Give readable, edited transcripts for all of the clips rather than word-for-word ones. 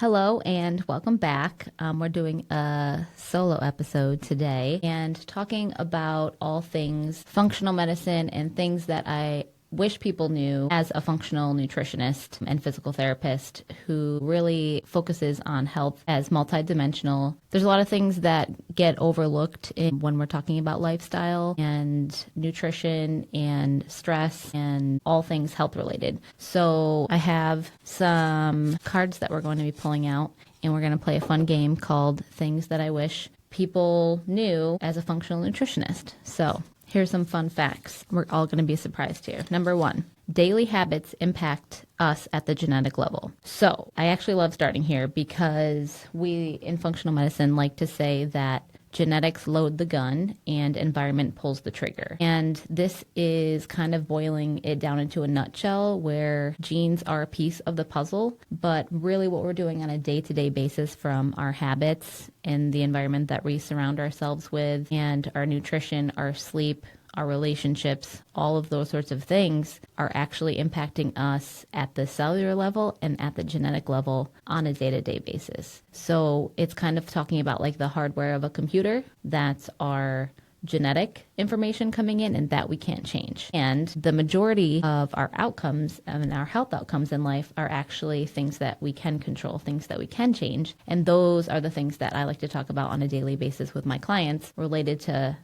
Hello and welcome back. We're doing a solo episode today and talking about all things functional medicine and things that I wish people knew as a functional nutritionist and physical therapist who really focuses on health as multidimensional. There's a lot of things that get overlooked when we're talking about lifestyle and nutrition and stress and all things health related. So I have some cards that we're going to be pulling out, and we're going to play a fun game called Things That I Wish People Knew as a Functional Nutritionist. So here's some fun facts. We're all going to be surprised here. Number one, daily habits impact us at the genetic level. So I actually love starting here because we in functional medicine like to say that genetics load the gun and environment pulls the trigger. And this is kind of boiling it down into a nutshell where genes are a piece of the puzzle, but really what we're doing on a day-to-day basis from our habits and the environment that we surround ourselves with and our nutrition, our sleep, our relationships, all of those sorts of things are actually impacting us at the cellular level and at the genetic level on a day-to-day basis. So it's kind of talking about like the hardware of a computer. That's our genetic information coming in and that we can't change. And the majority of our outcomes and our health outcomes in life are actually things that we can control, things that we can change. And those are the things that I like to talk about on a daily basis with my clients related to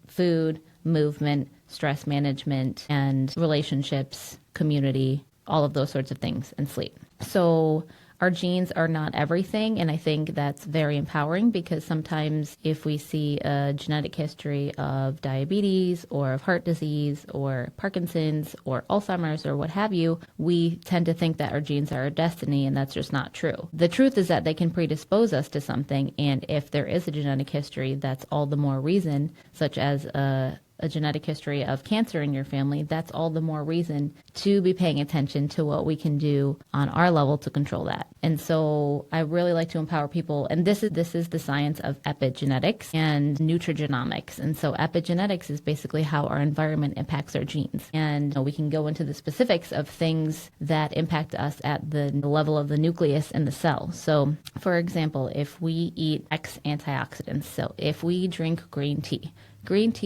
food, movement, stress management, and relationships, community, all of those sorts of things, and sleep. So our genes are not everything, and I think that's very empowering because sometimes if we see a genetic history of diabetes or of heart disease or Parkinson's or Alzheimer's or what have you, we tend to think that our genes are our destiny, and that's just not true. The truth is that they can predispose us to something, and if there is a genetic history, that's all the more reason, such as a genetic history of cancer in your family, that's all the more reason to be paying attention to what we can do on our level to control that. And so I really like to empower people. And this is the science of epigenetics and nutrigenomics. And so epigenetics is basically how our environment impacts our genes. And we can go into the specifics of things that impact us at the level of the nucleus in the cell. So for example, if we eat X antioxidants, so if we drink green tea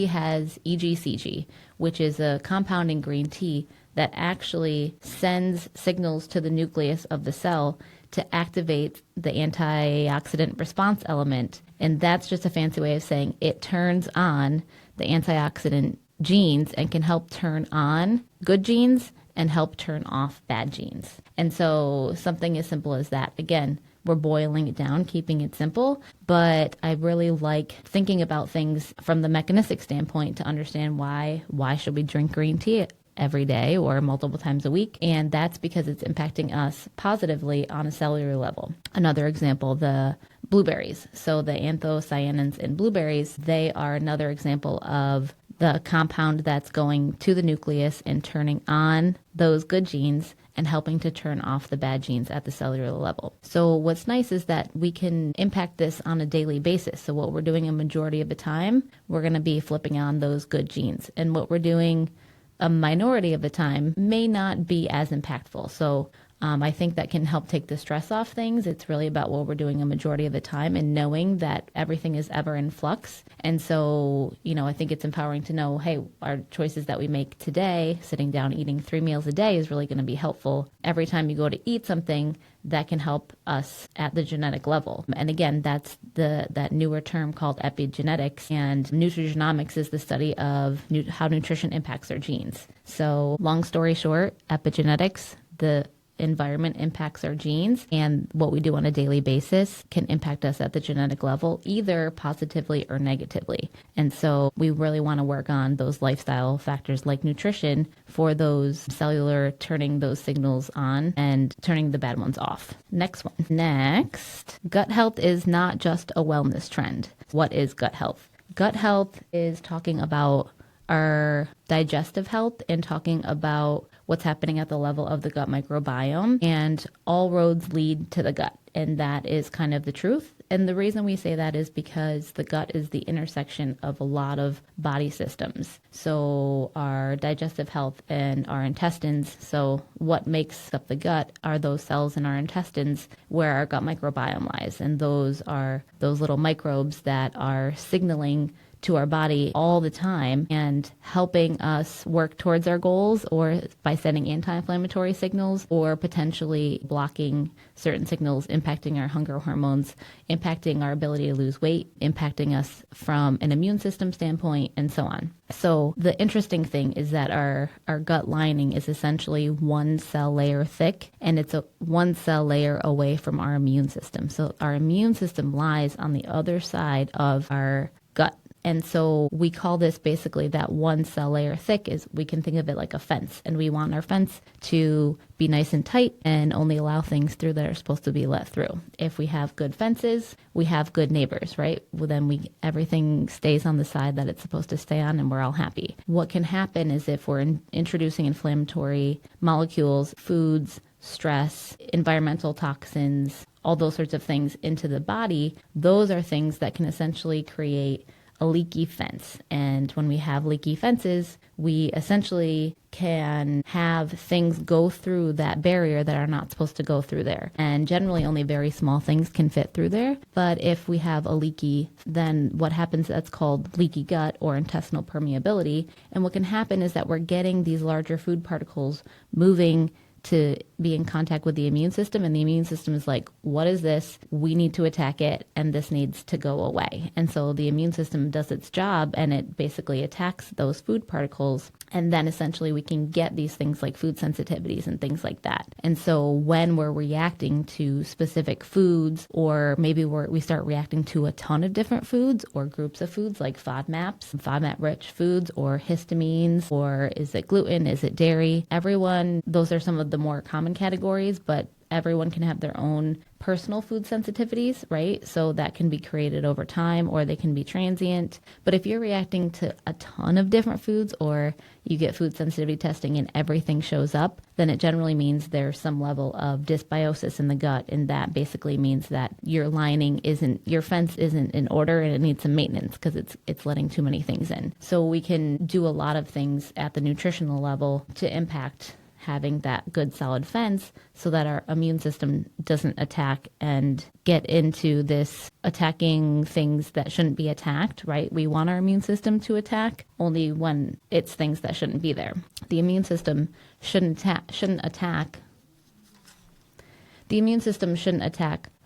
has EGCG, which is a compound in green tea that actually sends signals to the nucleus of the cell to activate the antioxidant response element. And that's just a fancy way of saying it turns on the antioxidant genes and can help turn on good genes and help turn off bad genes. And so something as simple as that, again, we're boiling it down, keeping it simple, but I really like thinking about things from the mechanistic standpoint to understand why should we drink green tea every day or multiple times a week, and that's because it's impacting us positively on a cellular level. Another example, the blueberries. So the anthocyanins in blueberries, they are another example of the compound that's going to the nucleus and turning on those good genes and helping to turn off the bad genes at the cellular level. So what's nice is that we can impact this on a daily basis. So what we're doing a majority of the time, we're going to be flipping on those good genes. And what we're doing a minority of the time may not be as impactful. So I think that can help take the stress off things. It's really about what we're doing a majority of the time and knowing that everything is ever in flux. And so, I think it's empowering to know, hey, our choices that we make today, sitting down eating 3 meals a day is really going to be helpful every time you go to eat something that can help us at the genetic level. And again, that's that newer term called epigenetics, and nutrigenomics is the study of how nutrition impacts our genes. So long story short, epigenetics, the environment impacts our genes, and what we do on a daily basis can impact us at the genetic level, either positively or negatively. And so we really want to work on those lifestyle factors like nutrition for those cellular, turning those signals on and turning the bad ones off. Next, gut health is not just a wellness trend. What is gut health? Gut health is talking about our digestive health and talking about what's happening at the level of the gut microbiome, and all roads lead to the gut. And that is kind of the truth. And the reason we say that is because the gut is the intersection of a lot of body systems. So our digestive health and our intestines. So what makes up the gut are those cells in our intestines where our gut microbiome lies. And those are those little microbes that are signaling to our body all the time and helping us work towards our goals, or by sending anti-inflammatory signals, or potentially blocking certain signals, impacting our hunger hormones, impacting our ability to lose weight, impacting us from an immune system standpoint, and so on. So the interesting thing is that our gut lining is essentially one cell layer thick, and it's a one cell layer away from our immune system. So our immune system lies on the other side of our gut. And so we call this basically that one cell layer thick. Is we can think of it like a fence, and we want our fence to be nice and tight and only allow things through that are supposed to be let through. If we have good fences, we have good neighbors, right? Well, then everything stays on the side that it's supposed to stay on, and we're all happy. What can happen is if we're introducing inflammatory molecules, foods, stress, environmental toxins, all those sorts of things into the body, those are things that can essentially create a leaky fence. And when we have leaky fences, we essentially can have things go through that barrier that are not supposed to go through there. And generally only very small things can fit through there. But if we have a leaky, then what happens, that's called leaky gut or intestinal permeability. And what can happen is that we're getting these larger food particles moving to be in contact with the immune system, and the immune system is like, what is this? We need to attack it, and this needs to go away. And so the immune system does its job, and it basically attacks those food particles, and then essentially we can get these things like food sensitivities and things like that. And so when we're reacting to specific foods, or maybe we start reacting to a ton of different foods or groups of foods like FODMAP-rich foods, or histamines, or is it gluten, is it dairy? Those are some of the more common categories, but everyone can have their own personal food sensitivities, right? So that can be created over time, or they can be transient. But if you're reacting to a ton of different foods, or you get food sensitivity testing and everything shows up, then it generally means there's some level of dysbiosis in the gut. And that basically means that your fence isn't in order, and it needs some maintenance because it's letting too many things in. So we can do a lot of things at the nutritional level to impact having that good solid fence, so that our immune system doesn't attack and get into this attacking things that shouldn't be attacked, right? We want our immune system to attack only when it's things that shouldn't be there. The immune system shouldn't attack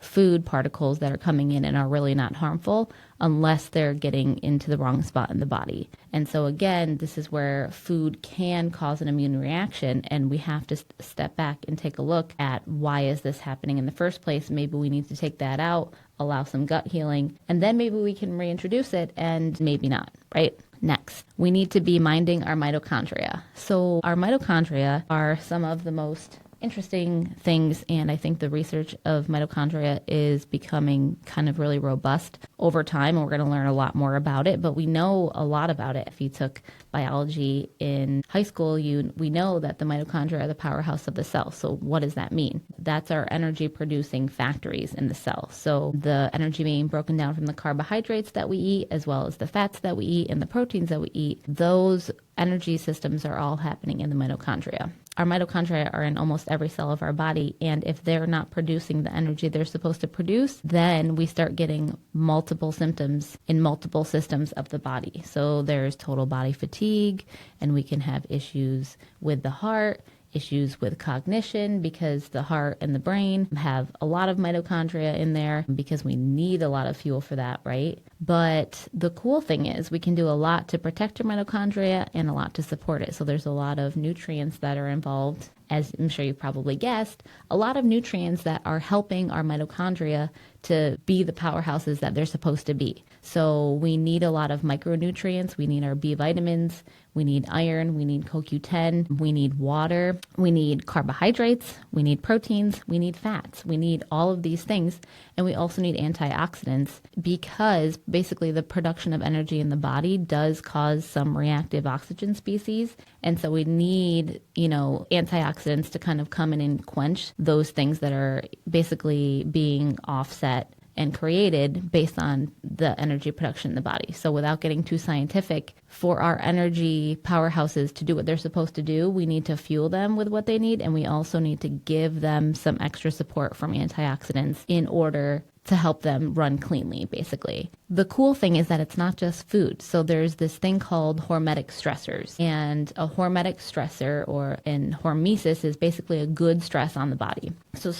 food particles that are coming in and are really not harmful, unless they're getting into the wrong spot in the body. And so again, this is where food can cause an immune reaction, and we have to step back and take a look at, why is this happening in the first place? Maybe we need to take that out, allow some gut healing, and then maybe we can reintroduce it, and maybe not, right? Next, we need to be minding our mitochondria. So our mitochondria are some of the most interesting things, and I think the research of mitochondria is becoming kind of really robust over time, and we're going to learn a lot more about it, but we know a lot about it. If you took biology in high school, we know that the mitochondria are the powerhouse of the cell. So what does that mean? That's our energy producing factories in the cell. So the energy being broken down from the carbohydrates that we eat, as well as the fats that we eat and the proteins that we eat, those energy systems are all happening in the mitochondria. Our mitochondria are in almost every cell of our body, and if they're not producing the energy they're supposed to produce, then we start getting multiple symptoms in multiple systems of the body. So there's total body fatigue, and we can have issues with the heart, issues with cognition, because the heart and the brain have a lot of mitochondria in there, because we need a lot of fuel for that, right? But the cool thing is we can do a lot to protect your mitochondria and a lot to support it. So there's a lot of nutrients that are involved, as I'm sure you probably guessed, a lot of nutrients that are helping our mitochondria to be the powerhouses that they're supposed to be. So we need a lot of micronutrients. We need our B vitamins. We need iron. We need CoQ10. We need water. We need carbohydrates. We need proteins. We need fats. We need all of these things. And we also need antioxidants, because basically the production of energy in the body does cause some reactive oxygen species. And so we need, antioxidants to kind of come in and quench those things that are basically being offset and created based on the energy production in the body. So without getting too scientific, for our energy powerhouses to do what they're supposed to do, we need to fuel them with what they need, and we also need to give them some extra support from antioxidants in order to help them run cleanly, basically. The cool thing is that it's not just food. So there's this thing called hormetic stressors. And a hormetic stressor, or in hormesis, is basically a good stress on the body. So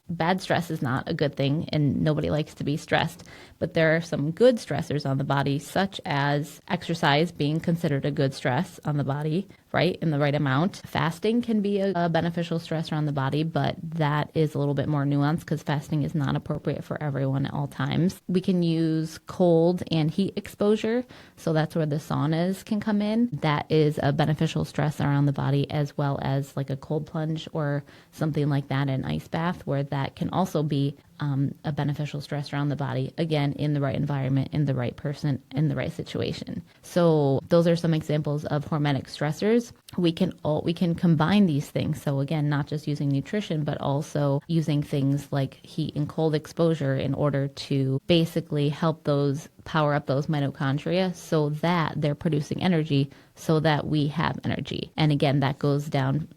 bad stress is not a good thing, and nobody likes to be stressed. But there are some good stressors on the body, such as exercise being considered a good stress on the body, right, in the right amount. Fasting can be a beneficial stressor on the body, but that is a little bit more nuanced because fasting is not appropriate for everyone at all times. We can use cold and heat exposure, so that's where the saunas can come in. That is a beneficial stressor on the body, as well as like a cold plunge or something like that, an ice bath, where that can also be a beneficial stressor on the body, again, in the right environment, in the right person, in the right situation. So those are some examples of hormetic stressors. We can combine these things. So again, not just using nutrition, but also using things like heat and cold exposure in order to basically help power up those mitochondria so that they're producing energy, so that we have energy. And again, that goes down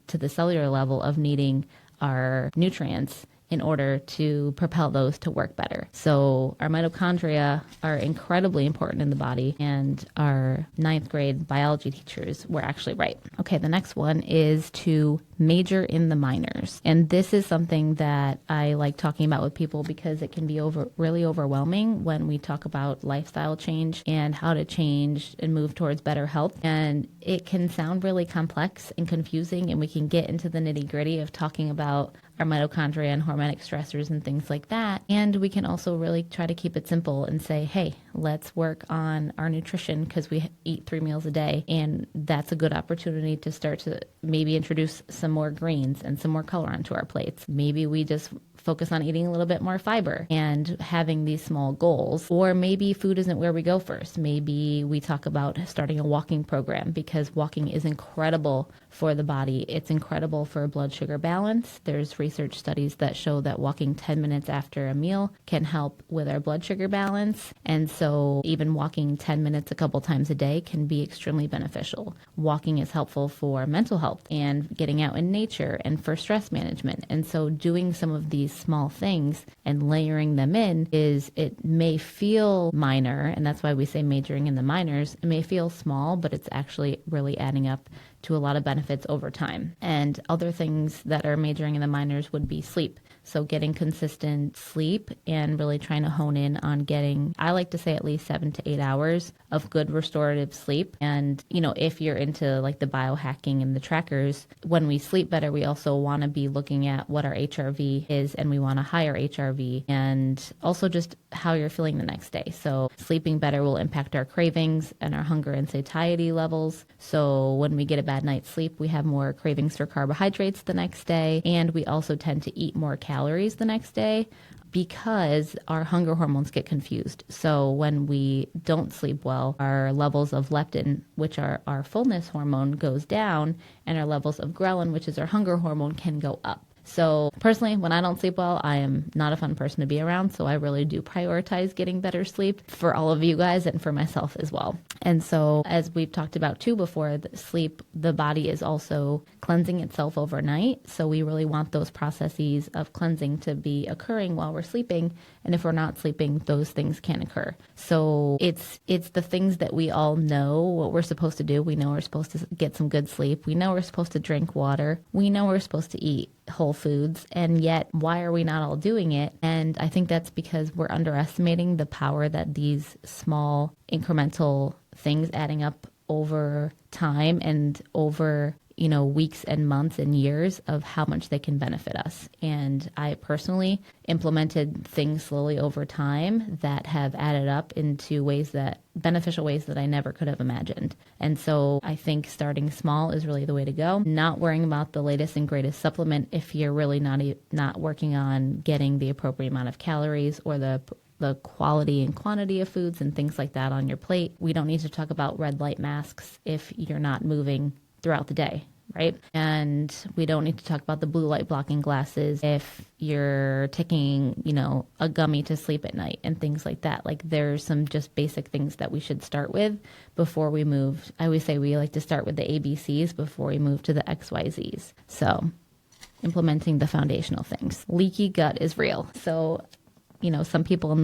to the cellular level of needing our nutrients in order to propel those to work better. So our mitochondria are incredibly important in the body, and our 9th grade biology teachers were actually right. Okay, the next one is to major in the minors. And this is something that I like talking about with people because it can be really overwhelming when we talk about lifestyle change and how to change and move towards better health. And it can sound really complex and confusing, and we can get into the nitty-gritty of talking about our mitochondria and hormetic stressors and things like that. And we can also really try to keep it simple and say, hey, let's work on our nutrition because we eat 3 meals a day. And that's a good opportunity to start to maybe introduce some more greens and some more color onto our plates. Maybe we just focus on eating a little bit more fiber and having these small goals. Or maybe food isn't where we go first. Maybe we talk about starting a walking program because walking is incredible for the body. It's incredible for blood sugar balance. There's research studies that show that walking 10 minutes after a meal can help with our blood sugar balance. And so even walking 10 minutes a couple times a day can be extremely beneficial. Walking is helpful for mental health and getting out in nature and for stress management. And so doing some of these small things and layering them in it may feel minor, and that's why we say majoring in the minors. It may feel small, but it's actually really adding up to a lot of benefits over time. And other things that are majoring in the minors would be sleep. So getting consistent sleep and really trying to hone in on getting, I like to say, at least 7 to 8 hours of good restorative sleep. And, if you're into like the biohacking and the trackers, when we sleep better, we also want to be looking at what our HRV is, and we want a higher HRV, and also just how you're feeling the next day. So sleeping better will impact our cravings and our hunger and satiety levels. So when we get a bad night's sleep, we have more cravings for carbohydrates the next day, and we also tend to eat more calories the next day because our hunger hormones get confused. So when we don't sleep well, our levels of leptin, which are our fullness hormone, goes down, and our levels of ghrelin, which is our hunger hormone, can go up. So personally, when I don't sleep well, I am not a fun person to be around. So I really do prioritize getting better sleep for all of you guys and for myself as well. And so as we've talked about too before, sleep, the body is also cleansing itself overnight. So we really want those processes of cleansing to be occurring while we're sleeping. And if we're not sleeping, those things can occur. So it's the things that we all know what we're supposed to do. We know we're supposed to get some good sleep. We know we're supposed to drink water. We know we're supposed to eat whole foods, and yet why are we not all doing it? And I think that's because we're underestimating the power that these small incremental things adding up over time and over weeks and months and years of how much they can benefit us. And I personally implemented things slowly over time that have added up into beneficial ways that I never could have imagined. And so I think starting small is really the way to go. Not worrying about the latest and greatest supplement if you're really not working on getting the appropriate amount of calories or the quality and quantity of foods and things like that on your plate. We don't need to talk about red light masks if you're not moving throughout the day, right? And we don't need to talk about the blue light blocking glasses if you're taking, a gummy to sleep at night and things like that. Like there's some just basic things that we should start with before we move. I always say we like to start with the ABCs before we move to the XYZs. So implementing the foundational things. Leaky gut is real. So, some people in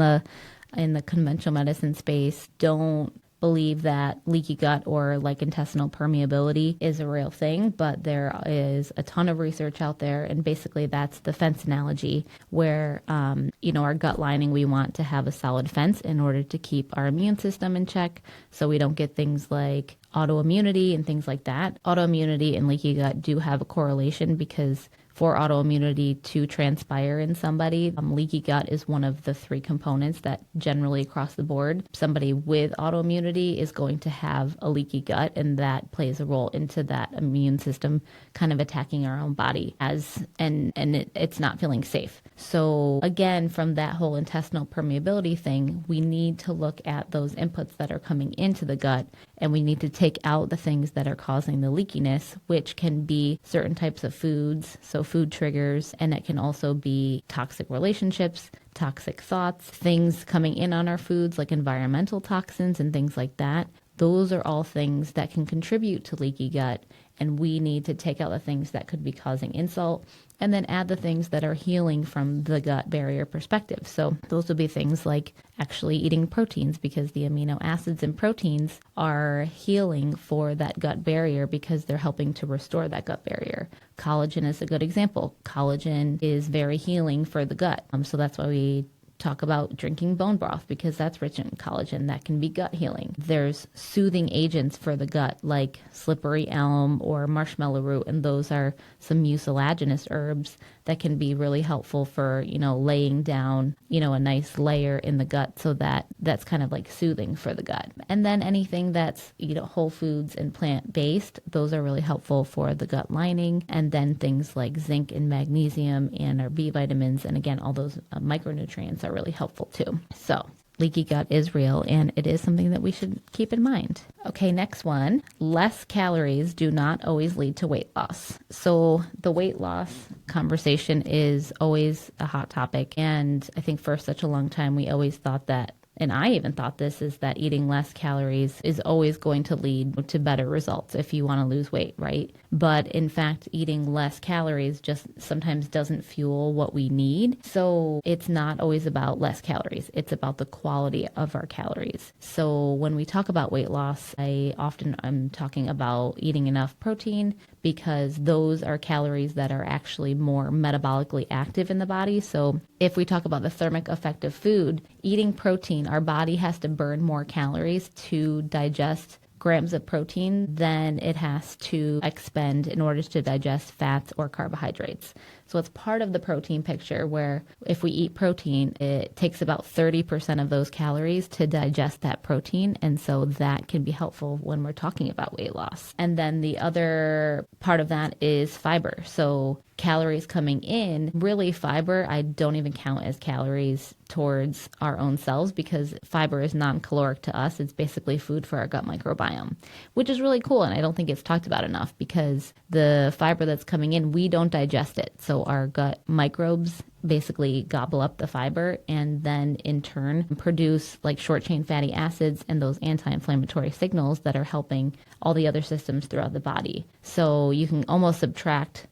the conventional medicine space don't believe that leaky gut or like intestinal permeability is a real thing, but there is a ton of research out there, and basically that's the fence analogy where our gut lining, we want to have a solid fence in order to keep our immune system in check so we don't get things like autoimmunity and things like that. Autoimmunity and leaky gut do have a correlation because for autoimmunity to transpire in somebody, leaky gut is one of the 3 components that generally across the board, somebody with autoimmunity is going to have a leaky gut, and that plays a role into that immune system kind of attacking our own body it's not feeling safe. So again, from that whole intestinal permeability thing, we need to look at those inputs that are coming into the gut, and we need to take out the things that are causing the leakiness, which can be certain types of foods, so food triggers, and it can also be toxic relationships, toxic thoughts, things coming in on our foods like environmental toxins and things like that. Those are all things that can contribute to leaky gut, and we need to take out the things that could be causing insult and then add the things that are healing from the gut barrier perspective. So those would be things like actually eating proteins, because the amino acids in proteins are healing for that gut barrier because they're helping to restore that gut barrier. Collagen is a good example. Collagen is very healing for the gut. So that's why we talk about drinking bone broth, because that's rich in collagen. That can be gut healing. There's soothing agents for the gut like slippery elm or marshmallow root, and those are some mucilaginous herbs that can be really helpful for, laying down, a nice layer in the gut, so that's kind of like soothing for the gut. And then anything that's, whole foods and plant-based, those are really helpful for the gut lining. And then things like zinc and magnesium and our B vitamins, and again, all those micronutrients are really helpful too. So leaky gut is real, and it is something that we should keep in mind. Okay, next one. Less calories do not always lead to weight loss. So the weight loss conversation is always a hot topic. And I think for such a long time, we always thought that, and I even thought this, is that eating less calories is always going to lead to better results if you want to lose weight, right? But in fact, eating less calories just sometimes doesn't fuel what we need. So it's not always about less calories. It's about the quality of our calories. So when we talk about weight loss, I'm talking about eating enough protein, because those are calories that are actually more metabolically active in the body. So if we talk about the thermic effect of food, eating protein, our body has to burn more calories to digest grams of protein than it has to expend in order to digest fats or carbohydrates. So it's part of the protein picture where if we eat protein, it takes about 30% of those calories to digest that protein. And so that can be helpful when we're talking about weight loss. And then the other part of that is fiber. So calories coming in, really fiber, I don't even count as calories towards our own cells, because fiber is non-caloric to us. It's basically food for our gut microbiome, which is really cool. And I don't think it's talked about enough, because the fiber that's coming in, we don't digest it. So our gut microbes basically gobble up the fiber and then in turn produce like short chain fatty acids and those anti-inflammatory signals that are helping all the other systems throughout the body. So you can almost subtract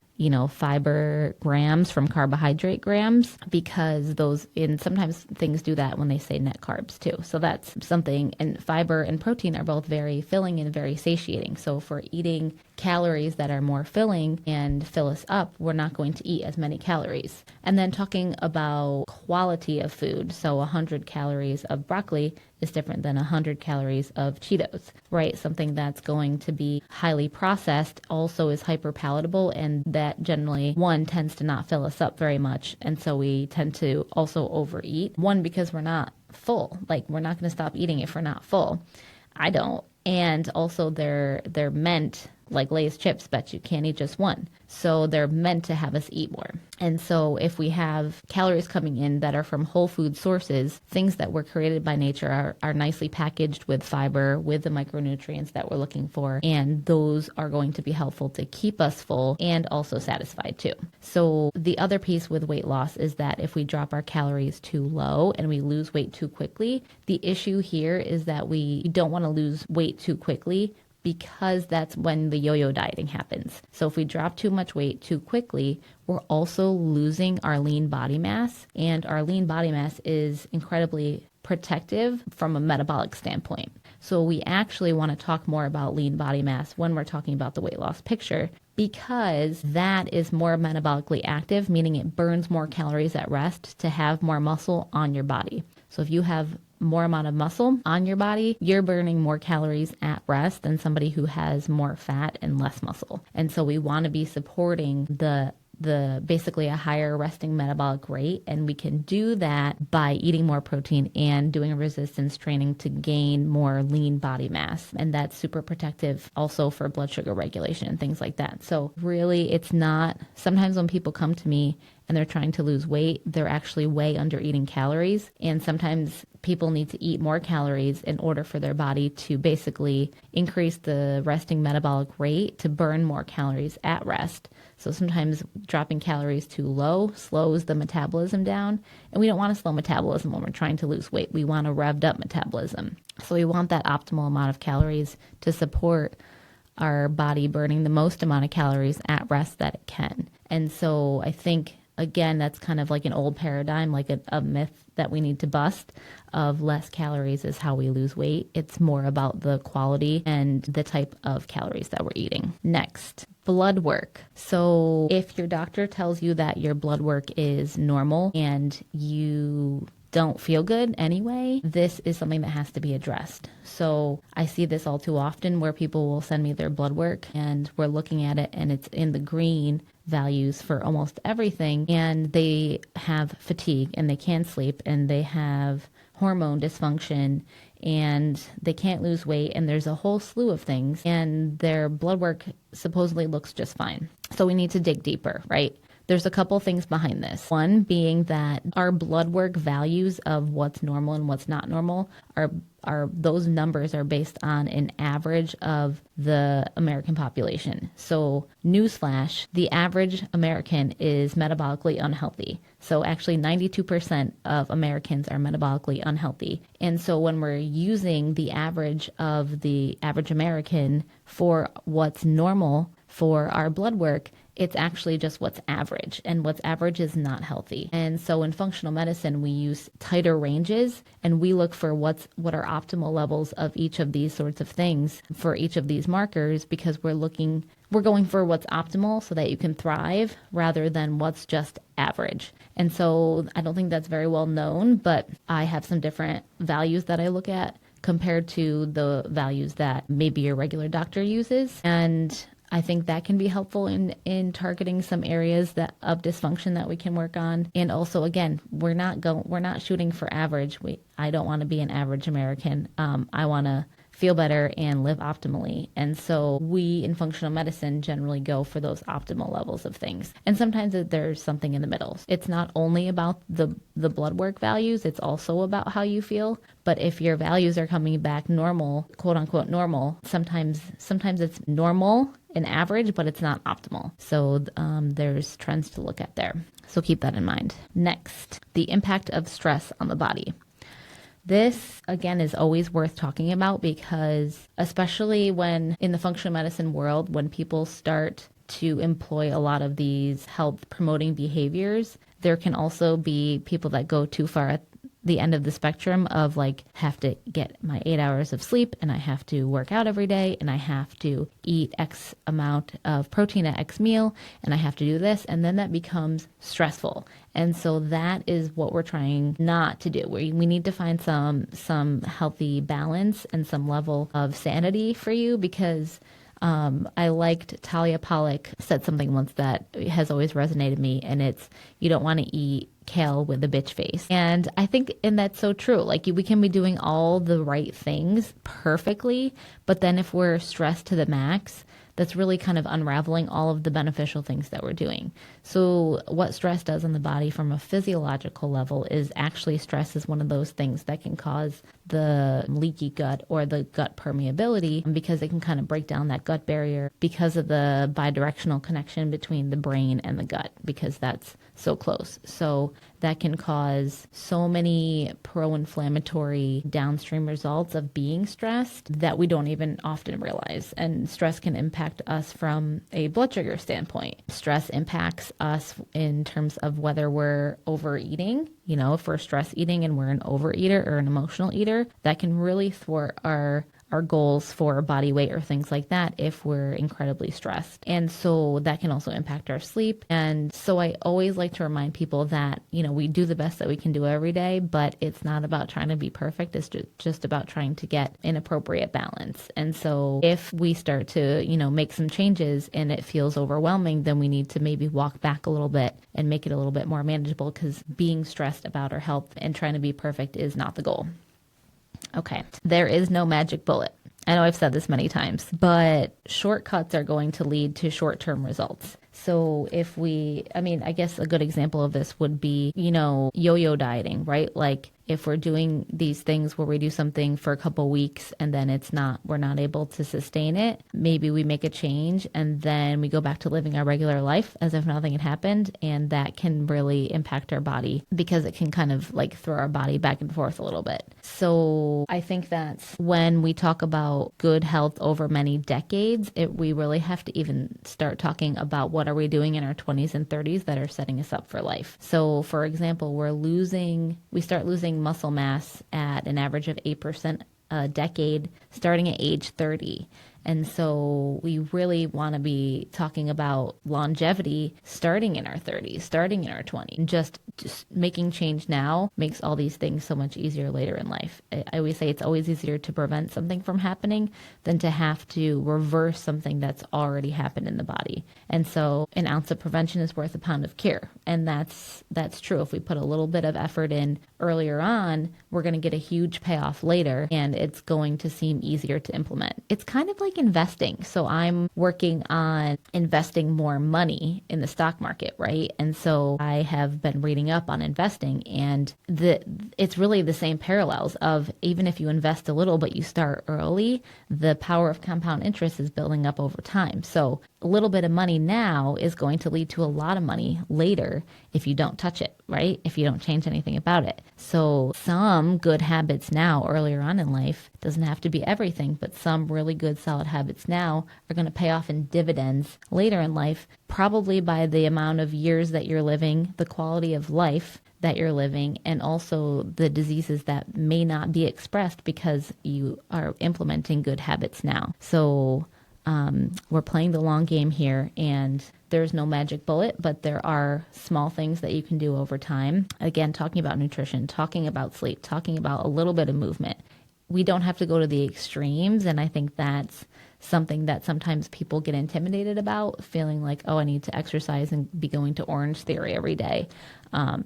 fiber grams from carbohydrate grams, because sometimes things do that when they say net carbs too. So that's something, and fiber and protein are both very filling and very satiating. So if we're eating calories that are more filling and fill us up, we're not going to eat as many calories. And then talking about quality of food. So 100 calories of broccoli is different than 100 calories of Cheetos, right? Something that's going to be highly processed also is hyper palatable, and that generally, one, tends to not fill us up very much. And so we tend to also overeat. One, because we're not full. Like, we're not going to stop eating if we're not full. I don't. And also they're meant like Lay's chips, but you can't eat just one. So they're meant to have us eat more. And so if we have calories coming in that are from whole food sources, things that were created by nature are nicely packaged with fiber, with the micronutrients that we're looking for. And those are going to be helpful to keep us full and also satisfied too. So the other piece with weight loss is that if we drop our calories too low and we lose weight too quickly, the issue here is that we don't want to lose weight too quickly, because that's when the yo-yo dieting happens. So if we drop too much weight too quickly, we're also losing our lean body mass, and our lean body mass is incredibly protective from a metabolic standpoint. So we actually want to talk more about lean body mass when we're talking about the weight loss picture, because that is more metabolically active, meaning it burns more calories at rest to have more muscle on your body. So if you have more amount of muscle on your body, you're burning more calories at rest than somebody who has more fat and less muscle. And so we want to be supporting the basically a higher resting metabolic rate. And we can do that by eating more protein and doing resistance training to gain more lean body mass. And that's super protective also for blood sugar regulation and things like that. So really, it's not, sometimes when people come to me and they're trying to lose weight, they're actually way under eating calories. And sometimes people need to eat more calories in order for their body to basically increase the resting metabolic rate to burn more calories at rest. So sometimes dropping calories too low slows the metabolism down. And we don't want to slow metabolism when we're trying to lose weight. We want a revved up metabolism. So we want that optimal amount of calories to support our body burning the most amount of calories at rest that it can. And so I think, again, that's kind of like an old paradigm, like a myth that we need to bust of less calories is how we lose weight. It's more about the quality and the type of calories that we're eating. Next, blood work. So if your doctor tells you that your blood work is normal and you don't feel good anyway, this is something that has to be addressed. So I see this all too often where people will send me their blood work and we're looking at it and it's in the green values for almost everything, and they have fatigue and they can't sleep and they have hormone dysfunction and they can't lose weight, and there's a whole slew of things, and their blood work supposedly looks just fine. So we need to dig deeper, right? There's a couple things behind this. One being that our blood work values of what's normal and what's not normal are those numbers are based on an average of the American population. So newsflash, the average American is metabolically unhealthy. So actually 92% of Americans are metabolically unhealthy. And so when we're using the average of the average American for what's normal for our blood work, it's actually just what's average, and what's average is not healthy. And so in functional medicine, we use tighter ranges, and we look for what are optimal levels of each of these sorts of things for each of these markers, because we're going for what's optimal so that you can thrive rather than what's just average. And so I don't think that's very well known, but I have some different values that I look at compared to the values that maybe your regular doctor uses. And I think that can be helpful in targeting some areas of dysfunction that we can work on. And also, again, we're not shooting for average. I don't want to be an average American. I want to feel better and live optimally. And so we in functional medicine generally go for those optimal levels of things. And sometimes there's something in the middle. It's not only about the blood work values, it's also about how you feel. But if your values are coming back normal, quote unquote normal, sometimes it's normal and average, but it's not optimal. So there's trends to look at there. So keep that in mind. Next, the impact of stress on the body. This, again, is always worth talking about, because especially when in the functional medicine world, when people start to employ a lot of these health promoting behaviors, there can also be people that go too far at the end of the spectrum of like, have to get my 8 hours of sleep, and I have to work out every day, and I have to eat X amount of protein at X meal, and I have to do this. And then that becomes stressful. And so that is what we're trying not to do. We need to find some healthy balance and some level of sanity for you, because I liked Talia Pollock said something once that has always resonated with me, and it's, you don't want to eat kale with a bitch face. And I think, and that's so true. Like, we can be doing all the right things perfectly, but then if we're stressed to the max, that's really kind of unraveling all of the beneficial things that we're doing. So what stress does on the body from a physiological level is actually stress is one of those things that can cause the leaky gut or the gut permeability, because it can kind of break down that gut barrier because of the bidirectional connection between the brain and the gut, because that's so close. So that can cause so many pro-inflammatory downstream results of being stressed that we don't even often realize. And stress can impact us from a blood sugar standpoint. Stress impacts us in terms of whether we're overeating. You know, if we're stress eating and we're an overeater or an emotional eater, that can really thwart our goals for body weight or things like that if we're incredibly stressed. And so that can also impact our sleep. And so I always like to remind people that, you know, we do the best that we can do every day, but it's not about trying to be perfect. It's just about trying to get an appropriate balance. And so if we start to, you know, make some changes and it feels overwhelming, then we need to maybe walk back a little bit and make it a little bit more manageable, because being stressed about our health and trying to be perfect is not the goal. Okay, there is no magic bullet. I know I've said this many times, but shortcuts are going to lead to short-term results. So I guess a good example of this would be, you know, yo-yo dieting, right? Like if we're doing these things where we do something for a couple weeks and then we're not able to sustain it, maybe we make a change and then we go back to living our regular life as if nothing had happened. And that can really impact our body, because it can kind of like throw our body back and forth a little bit. So I think that's when we talk about good health over many decades, we really have to even start talking about what are we doing in our 20s and 30s that are setting us up for life. So for example, we start losing muscle mass at an average of 8% a decade starting at age 30. And so we really want to be talking about longevity starting in our 30s, starting in our 20s. And just making change now makes all these things so much easier later in life. I always say it's always easier to prevent something from happening than to have to reverse something that's already happened in the body. And so an ounce of prevention is worth a pound of cure. And that's true. If we put a little bit of effort in earlier on, we're going to get a huge payoff later, and it's going to seem easier to implement. It's kind of like investing. So I'm working on investing more money in the stock market, right? And so I have been reading up on investing, and it's really the same parallels of, even if you invest a little but you start early, the power of compound interest is building up over time. So a little bit of money now is going to lead to a lot of money later if you don't touch it, right? If you don't change anything about it. So some good habits now earlier on in life, doesn't have to be everything, but some really good solid habits now are going to pay off in dividends later in life, probably by the amount of years that you're living, the quality of life that you're living, and also the diseases that may not be expressed because you are implementing good habits now. So we're playing the long game here, and there's no magic bullet, but there are small things that you can do over time. Again, talking about nutrition, talking about sleep, talking about a little bit of movement. We don't have to go to the extremes, and I think that's something that sometimes people get intimidated about, feeling like, oh, I need to exercise and be going to Orange Theory every day,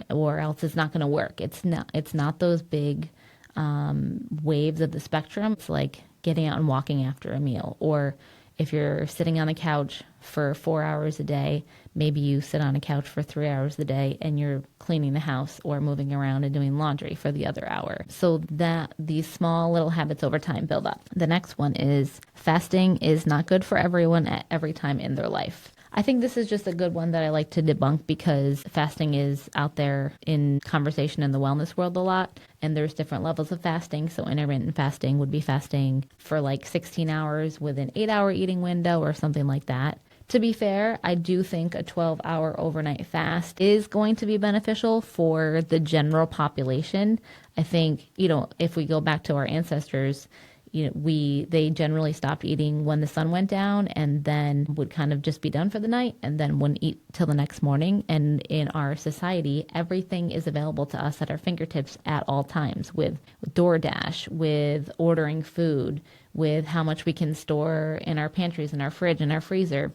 or else it's not going to work. It's not those big waves of the spectrum. It's like getting out and walking after a meal, or if you're sitting on the couch for 4 hours a day, maybe you sit on a couch for 3 hours a day and you're cleaning the house or moving around and doing laundry for the other hour. So that these small little habits over time build up. The next one is fasting is not good for everyone at every time in their life. I think this is just a good one that I like to debunk, because fasting is out there in conversation in the wellness world a lot, and there's different levels of fasting. So intermittent fasting would be fasting for like 16 hours with an 8-hour eating window or something like that. To be fair, I do think a 12-hour overnight fast is going to be beneficial for the general population. I think, if we go back to our ancestors, they generally stopped eating when the sun went down, and then would kind of just be done for the night, and then wouldn't eat till the next morning. And in our society, everything is available to us at our fingertips at all times, with DoorDash, with ordering food, with how much we can store in our pantries, in our fridge, in our freezer.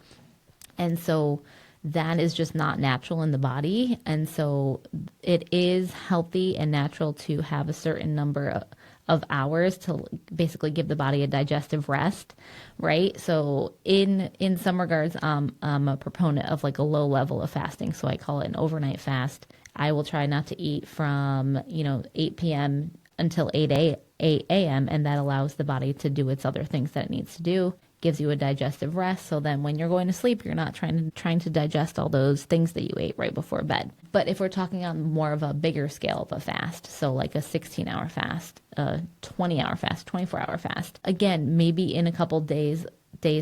And so that is just not natural in the body. And so it is healthy and natural to have a certain number of hours to basically give the body a digestive rest, right? So in some regards, I'm a proponent of like a low level of fasting. So I call it an overnight fast. I will try not to eat from, 8 p.m. until 8 a.m. And that allows the body to do its other things that it needs to do, gives you a digestive rest. So then when you're going to sleep, you're not trying to digest all those things that you ate right before bed. But if we're talking on more of a bigger scale of a fast, so like a 16-hour fast, a 20-hour fast, 24-hour fast, again, maybe in a couple days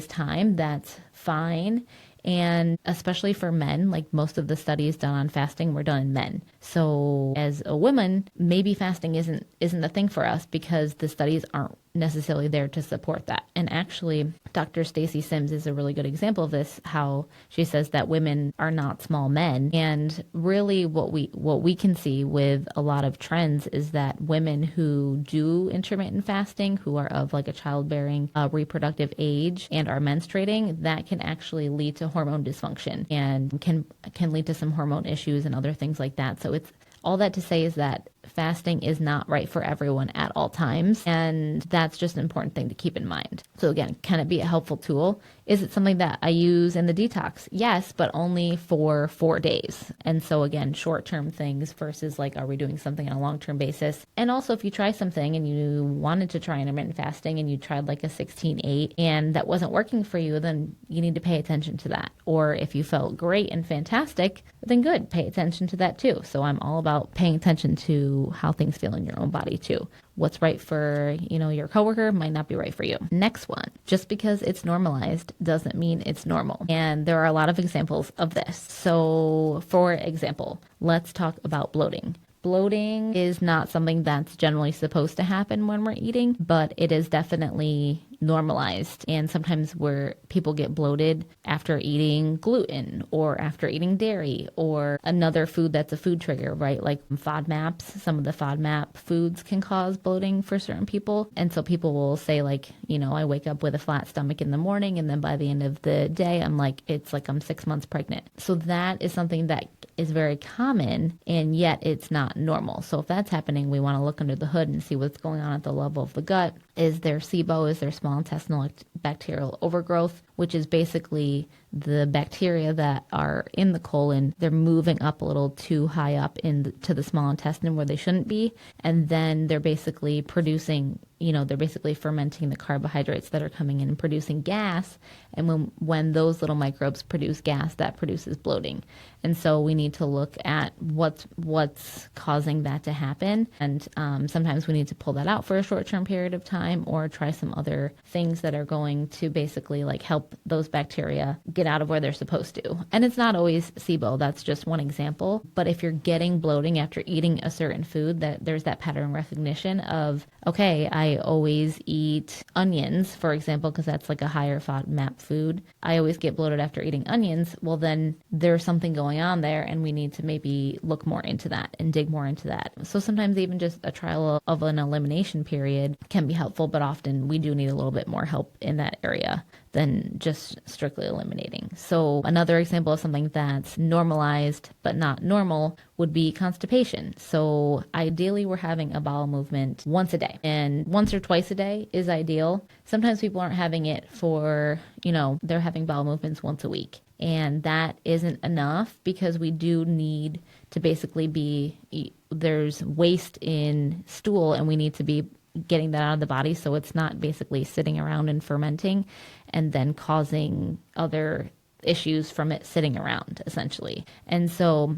time, that's fine. And especially for men, like most of the studies done on fasting were done in men. So as a woman, maybe fasting isn't a thing for us because the studies aren't necessarily there to support that. And actually, Dr. Stacy Sims is a really good example of this, how she says that women are not small men. And really what we can see with a lot of trends is that women who do intermittent fasting, who are of like a childbearing reproductive age and are menstruating, that can actually lead to hormone dysfunction and can lead to some hormone issues and other things like that. So it's all that to say is that fasting is not right for everyone at all times. And that's just an important thing to keep in mind. So again, can it be a helpful tool? Is it something that I use in the detox? Yes, but only for 4 days. And so again, short-term things versus like, are we doing something on a long-term basis? And also if you try something and you wanted to try intermittent fasting and you tried like a 16-8 and that wasn't working for you, then you need to pay attention to that. Or if you felt great and fantastic, then good, pay attention to that too. So I'm all about paying attention to how things feel in your own body too. What's right for, your coworker might not be right for you. Next one, just because it's normalized doesn't mean it's normal. And there are a lot of examples of this. So for example, let's talk about bloating. Bloating is not something that's generally supposed to happen when we're eating, but it is definitely normalized. And sometimes where people get bloated after eating gluten or after eating dairy or another food that's a food trigger, right? Like FODMAPs, some of the FODMAP foods can cause bloating for certain people. And so people will say like, I wake up with a flat stomach in the morning and then by the end of the day, it's like I'm 6 months pregnant. So that is something that is very common and yet it's not normal. So if that's happening, we want to look under the hood and see what's going on at the level of the gut. Is there SIBO? Is there small intestinal bacterial overgrowth, which is basically the bacteria that are in the colon? They're moving up a little too high up to the small intestine where they shouldn't be. And then they're basically producing, they're basically fermenting the carbohydrates that are coming in and producing gas. And when those little microbes produce gas, that produces bloating. And so we need to look at what's causing that to happen. And sometimes we need to pull that out for a short-term period of time or try some other things that are going to basically like help those bacteria get out of where they're supposed to. And it's not always SIBO. That's just one example. But if you're getting bloating after eating a certain food, there's that pattern recognition of, okay, I always eat onions, for example, because that's like a higher FODMAP food. I always get bloated after eating onions. Well, then there's something going on there and we need to maybe look more into that and dig more into that. So sometimes even just a trial of an elimination period can be helpful, but often we do need a little bit more help in that area than just strictly eliminating. So another example of something that's normalized but not normal would be constipation. So ideally we're having a bowel movement once a day, and once or twice a day is ideal. Sometimes people aren't having it for, they're having bowel movements once a week. And that isn't enough because we do need to basically there's waste in stool and we need to be getting that out of the body so it's not basically sitting around and fermenting and then causing other issues from it sitting around, essentially. And so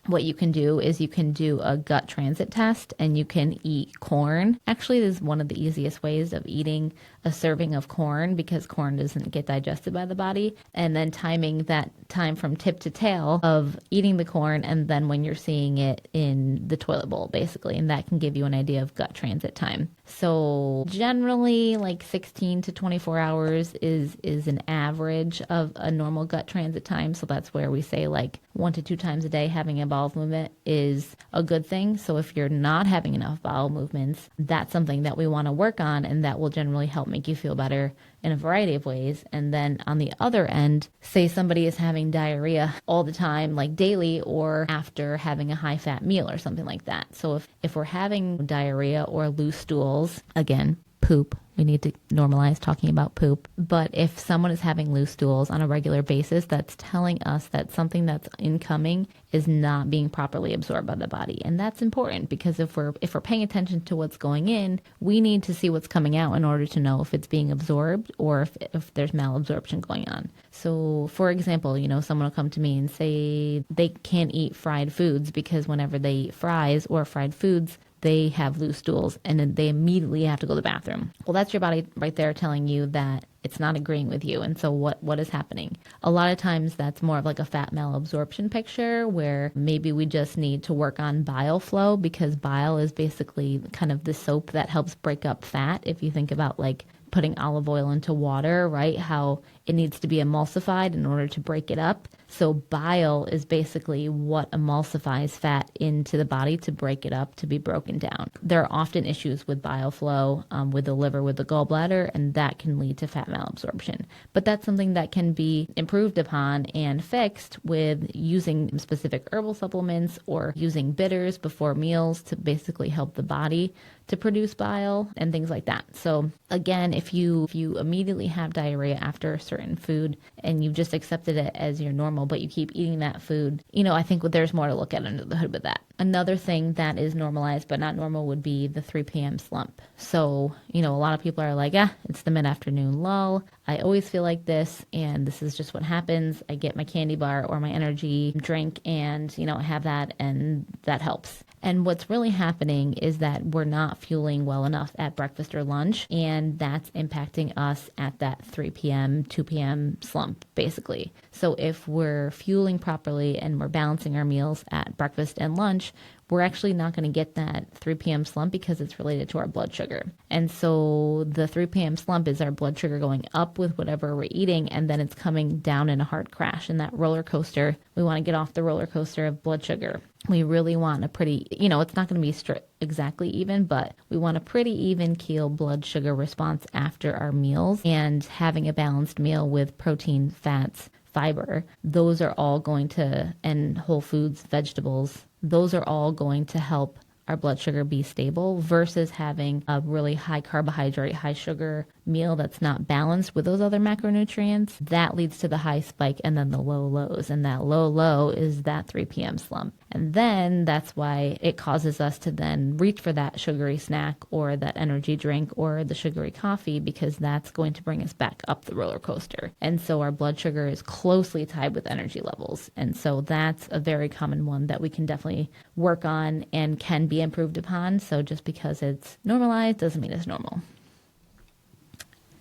what you can do is you can do a gut transit test and you can eat corn. Actually, this is one of the easiest ways of eating a serving of corn because corn doesn't get digested by the body. And then timing that time from tip to tail of eating the corn and then when you're seeing it in the toilet bowl, basically. And that can give you an idea of gut transit time. So generally like 16 to 24 hours is an average of a normal gut transit time. So that's where we say like 1 to 2 times a day having a bowel movement is a good thing. So if you're not having enough bowel movements, that's something that we want to work on, and that will generally help make you feel better in a variety of ways. And then on the other end, say somebody is having diarrhea all the time, like daily or after having a high fat meal or something like that. So if we're having diarrhea or loose stools, again, poop, we need to normalize talking about poop. But if someone is having loose stools on a regular basis, that's telling us that something that's incoming is not being properly absorbed by the body. And that's important, because if we're paying attention to what's going in, we need to see what's coming out in order to know if it's being absorbed or if there's malabsorption going on. So for example, someone will come to me and say they can't eat fried foods because whenever they eat fries or fried foods, they have loose stools and then they immediately have to go to the bathroom. Well, that's your body right there telling you that it's not agreeing with you. And so what is happening? A lot of times that's more of like a fat malabsorption picture, where maybe we just need to work on bile flow, because bile is basically kind of the soap that helps break up fat. If you think about like putting olive oil into water, right? How it needs to be emulsified in order to break it up. So bile is basically what emulsifies fat into the body to break it up, to be broken down. There are often issues with bile flow with the liver, with the gallbladder, and that can lead to fat malabsorption. But that's something that can be improved upon and fixed with using specific herbal supplements or using bitters before meals to basically help the body to produce bile and things like that. So again, if you immediately have diarrhea after a certain food and you've just accepted it as your normal, but you keep eating that food, I think there's more to look at under the hood with that. Another thing that is normalized but not normal would be the 3 p.m. slump. So, a lot of people are like, it's the mid-afternoon lull. I always feel like this, and this is just what happens. I get my candy bar or my energy drink, and, I have that, and that helps. And what's really happening is that we're not fueling well enough at breakfast or lunch, and that's impacting us at that 3 p.m., 2 p.m. slump, basically. So if we're fueling properly and we're balancing our meals at breakfast and lunch, we're actually not going to get that 3 p.m. slump because it's related to our blood sugar. And so the 3 p.m. slump is our blood sugar going up with whatever we're eating, and then it's coming down in a hard crash. And that roller coaster, we want to get off the roller coaster of blood sugar. We really want a pretty, it's not going to be exactly even, but we want a pretty even keel blood sugar response after our meals. And having a balanced meal with protein, fats, fiber, those are all going to, and whole foods, vegetables, those are all going to help our blood sugar be stable, versus having a really high carbohydrate, high sugar meal that's not balanced with those other macronutrients. That leads to the high spike and then the low lows. And that low low is that 3 p.m. slump. And then that's why it causes us to then reach for that sugary snack or that energy drink or the sugary coffee, because that's going to bring us back up the roller coaster. And so our blood sugar is closely tied with energy levels. And so that's a very common one that we can definitely work on and can be improved upon. So just because it's normalized doesn't mean it's normal.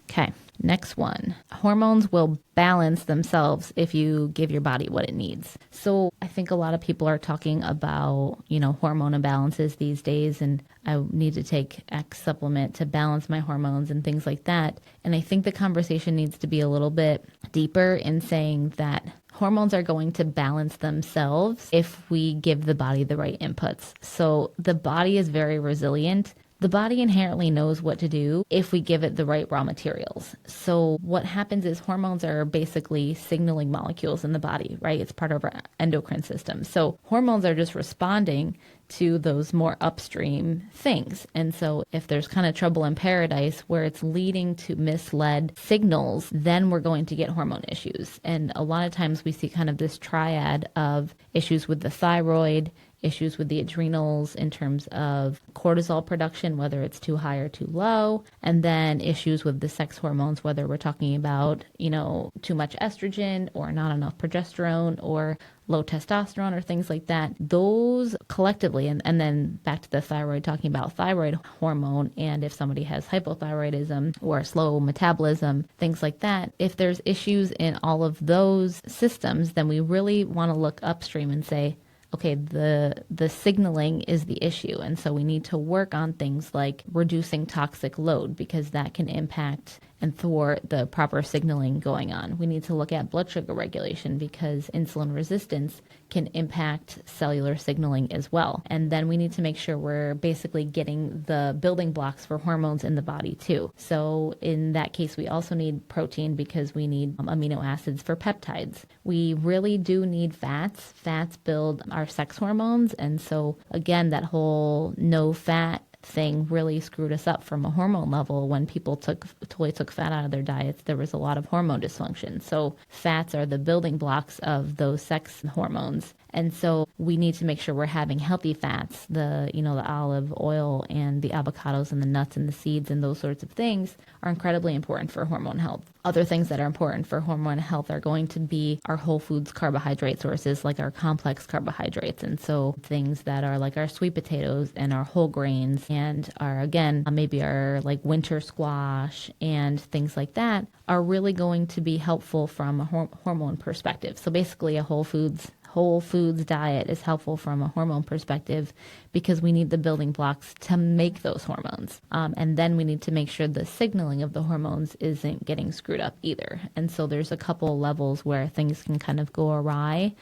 Okay, next one. Hormones will balance themselves if you give your body what it needs. So I think a lot of people are talking about, hormone imbalances these days, and I need to take X supplement to balance my hormones and things like that. And I think the conversation needs to be a little bit deeper in saying that hormones are going to balance themselves if we give the body the right inputs. So the body is very resilient. The body inherently knows what to do if we give it the right raw materials. So what happens is hormones are basically signaling molecules in the body, right? It's part of our endocrine system. So hormones are just responding to those more upstream things. And so if there's kind of trouble in paradise where it's leading to misled signals, then we're going to get hormone issues. And a lot of times we see kind of this triad of issues with the thyroid, issues with the adrenals in terms of cortisol production, whether it's too high or too low, and then issues with the sex hormones, whether we're talking about, too much estrogen or not enough progesterone or low testosterone or things like that. Those collectively, and then back to the thyroid, talking about thyroid hormone, and if somebody has hypothyroidism or slow metabolism, things like that, if there's issues in all of those systems, then we really want to look upstream and say, okay, the signaling is the issue. And so we need to work on things like reducing toxic load, because that can impact and thwart the proper signaling going on. We need to look at blood sugar regulation because insulin resistance can impact cellular signaling as well. And then we need to make sure we're basically getting the building blocks for hormones in the body too. So in that case, we also need protein because we need amino acids for peptides. We really do need fats. Fats build our sex hormones. And so again, that whole no fat thing really screwed us up from a hormone level. When people totally took fat out of their diets, there was a lot of hormone dysfunction. So fats are the building blocks of those sex hormones. And so we need to make sure we're having healthy fats, the olive oil and the avocados and the nuts and the seeds and those sorts of things are incredibly important for hormone health. Other things that are important for hormone health are going to be our whole foods carbohydrate sources, like our complex carbohydrates. And so things that are like our sweet potatoes and our whole grains and maybe our like winter squash and things like that are really going to be helpful from a hormone perspective. So basically a whole foods diet is helpful from a hormone perspective because we need the building blocks to make those hormones. And then we need to make sure the signaling of the hormones isn't getting screwed up either. And so there's a couple levels where things can kind of go awry.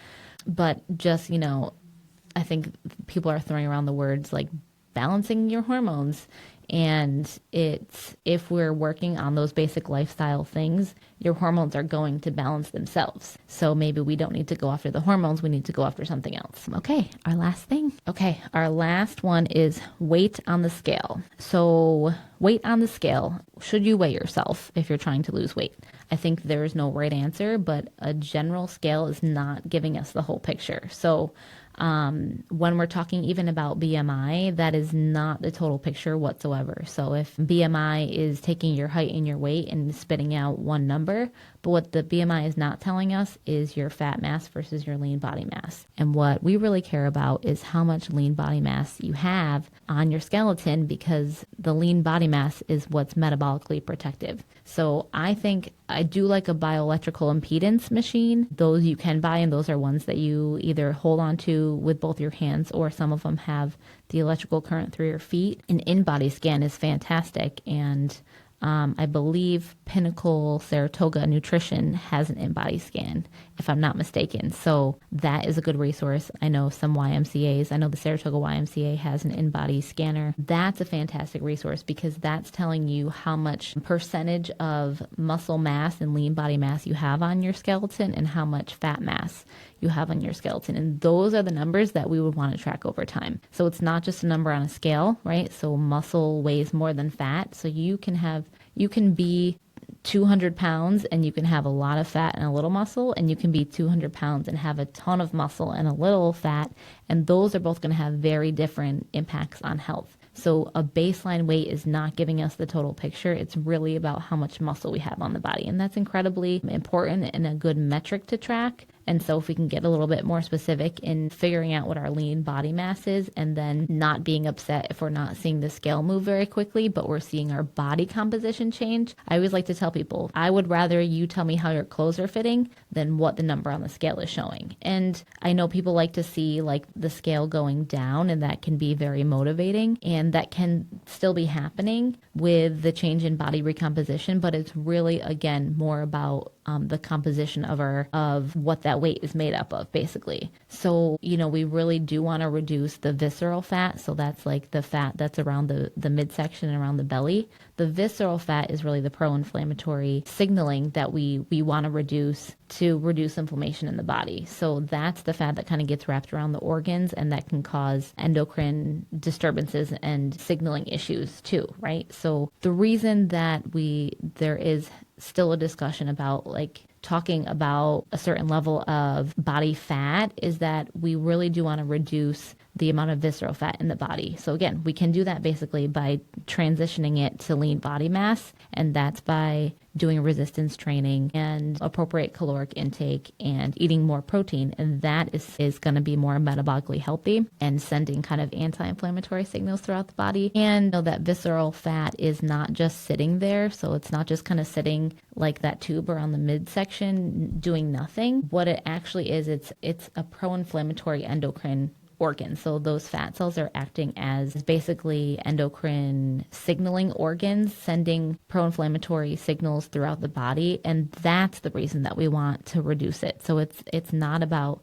But just, I think people are throwing around the words like balancing your hormones. And if we're working on those basic lifestyle things, your hormones are going to balance themselves. So maybe we don't need to go after the hormones. We need to go after something else. Okay, our last thing. Okay, our last one is weight on the scale. So weight on the scale, should you weigh yourself if you're trying to lose weight? I think there is no right answer, but a general scale is not giving us the whole picture. So when we're talking even about BMI, that is not the total picture whatsoever. So if BMI is taking your height and your weight and spitting out one number, but what the BMI is not telling us is your fat mass versus your lean body mass. And what we really care about is how much lean body mass you have on your skeleton, because the lean body mass is what's metabolically protective. So I think I do like a bioelectrical impedance machine. Those you can buy, and those are ones that you either hold on to with both your hands, or some of them have the electrical current through your feet. An in-body scan is fantastic, and I believe Pinnacle Saratoga Nutrition has an in-body scan, if I'm not mistaken. So that is a good resource. I know some YMCAs. I know the Saratoga YMCA has an in-body scanner. That's a fantastic resource because that's telling you how much percentage of muscle mass and lean body mass you have on your skeleton and how much fat mass you have on your skeleton. And those are the numbers that we would want to track over time. So it's not just a number on a scale, right? So muscle weighs more than fat. So you can be 200 pounds and you can have a lot of fat and a little muscle, and you can be 200 pounds and have a ton of muscle and a little fat. And those are both going to have very different impacts on health. So a baseline weight is not giving us the total picture. It's really about how much muscle we have on the body. And that's incredibly important and a good metric to track. And so if we can get a little bit more specific in figuring out what our lean body mass is, and then not being upset if we're not seeing the scale move very quickly, but we're seeing our body composition change. I always like to tell people, I would rather you tell me how your clothes are fitting than what the number on the scale is showing. And I know people like to see like the scale going down, and that can be very motivating, and that can still be happening with the change in body recomposition, but it's really, again, more about the composition of what that weight is made up of, basically. So, we really do want to reduce the visceral fat. So that's like the fat that's around the midsection and around the belly. The visceral fat is really the pro-inflammatory signaling that we want to reduce inflammation in the body. So that's the fat that kind of gets wrapped around the organs, and that can cause endocrine disturbances and signaling issues too, right? So the reason that there is still a discussion about like talking about a certain level of body fat is that we really do want to reduce the amount of visceral fat in the body. So again, we can do that basically by transitioning it to lean body mass, and that's by doing resistance training and appropriate caloric intake and eating more protein. And that is going to be more metabolically healthy and sending kind of anti-inflammatory signals throughout the body. And that visceral fat is not just sitting there. So it's not just kind of sitting like that tube around the midsection doing nothing. What it actually is, it's a pro-inflammatory endocrine organs. So those fat cells are acting as basically endocrine signaling organs, sending pro-inflammatory signals throughout the body. And that's the reason that we want to reduce it. So it's not about,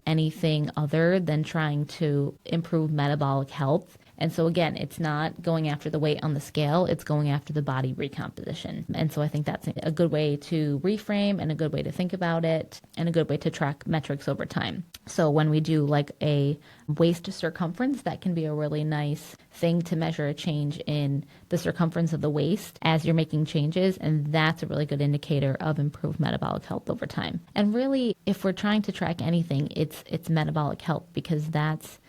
anything other than trying to improve metabolic health. And so again, it's not going after the weight on the scale, it's going after the body recomposition. And so I think that's a good way to reframe and a good way to think about it and a good way to track metrics over time. So when we do like a waist circumference, that can be a really nice thing to measure a change in the circumference of the waist as you're making changes. And that's a really good indicator of improved metabolic health over time. And really, if we're trying to track anything, it's metabolic health, because that's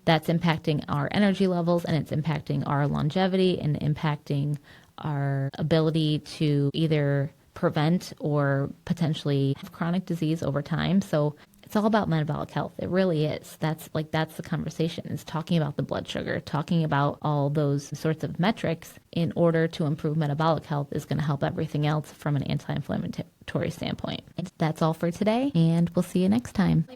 impacting our energy levels, and it's impacting our longevity and impacting our ability to either prevent or potentially have chronic disease over time. So it's all about metabolic health. It really is. That's the conversation, is talking about the blood sugar, talking about all those sorts of metrics in order to improve metabolic health is going to help everything else from an anti-inflammatory standpoint. That's all for today, and we'll see you next time.